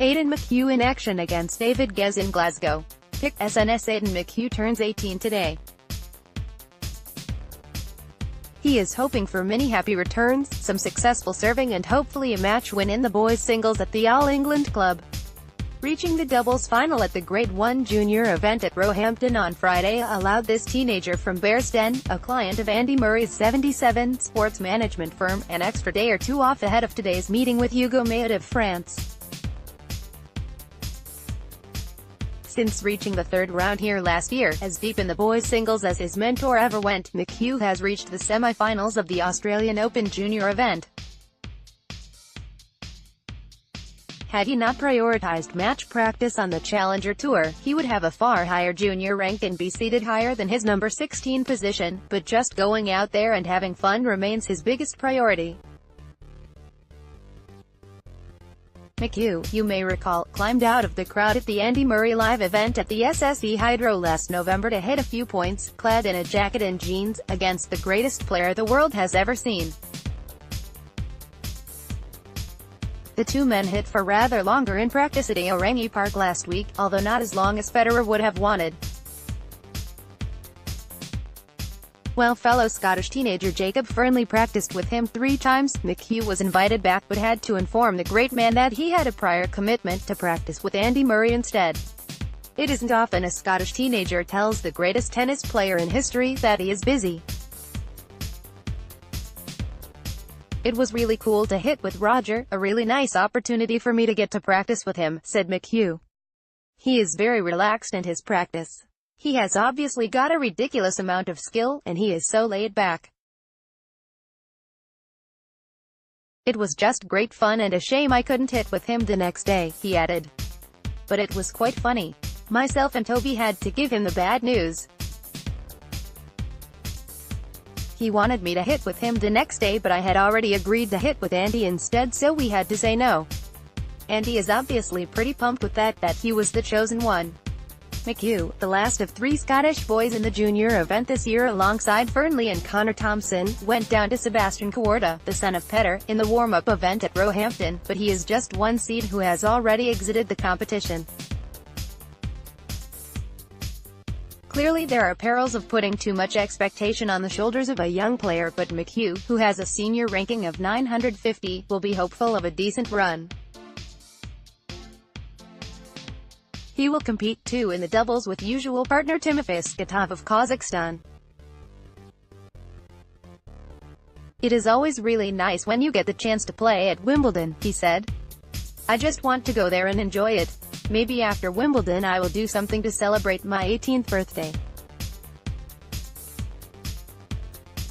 Aidan McHugh in action against David Guez in Glasgow. Pick SNS Aidan McHugh turns 18 today. He is hoping for many happy returns, some successful serving and hopefully a match win in the boys' singles at the All England Club. Reaching the doubles final at the Grade 1 junior event at Roehampton on Friday allowed this teenager from Bearsden, a client of Andy Murray's 77 sports management firm, an extra day or two off ahead of today's meeting with Hugo Mayot of France. Since reaching the third round here last year, as deep in the boys' singles as his mentor ever went, McHugh has reached the semi-finals of the Australian Open junior event. Had he not prioritized match practice on the Challenger Tour, he would have a far higher junior rank and be seated higher than his number 16 position, but just going out there and having fun remains his biggest priority. McHugh, you may recall, climbed out of the crowd at the Andy Murray live event at the SSE Hydro last November to hit a few points, clad in a jacket and jeans, against the greatest player the world has ever seen. The two men hit for rather longer in practice at Orangi Park last week, although not as long as Federer would have wanted. While fellow Scottish teenager Jacob Fernley practiced with him 3 times, McHugh was invited back but had to inform the great man that he had a prior commitment to practice with Andy Murray instead. It isn't often a Scottish teenager tells the greatest tennis player in history that he is busy. "It was really cool to hit with Roger, a really nice opportunity for me to get to practice with him," said McHugh. "He is very relaxed in his practice. He has obviously got a ridiculous amount of skill, and he is so laid back. It was just great fun and a shame I couldn't hit with him the next day," he added. "But it was quite funny. Myself and Toby had to give him the bad news. He wanted me to hit with him the next day but I had already agreed to hit with Andy instead, so we had to say no. Andy is obviously pretty pumped with that he was the chosen one." McHugh, the last of 3 Scottish boys in the junior event this year alongside Fernley and Connor Thompson, went down to Sebastian Corda, the son of Petter, in the warm-up event at Roehampton, but he is just one seed who has already exited the competition. Clearly there are perils of putting too much expectation on the shoulders of a young player, but McHugh, who has a senior ranking of 950, will be hopeful of a decent run. He will compete too in the doubles with usual partner Timofey Skatov of Kazakhstan. "It is always really nice when you get the chance to play at Wimbledon," he said. "I just want to go there and enjoy it. Maybe after Wimbledon I will do something to celebrate my 18th birthday.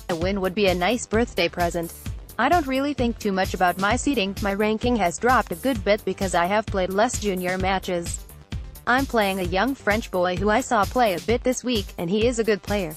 A win would be a nice birthday present. I don't really think too much about my seeding. My ranking has dropped a good bit because I have played less junior matches. I'm playing a young French boy who I saw play a bit this week, and he is a good player.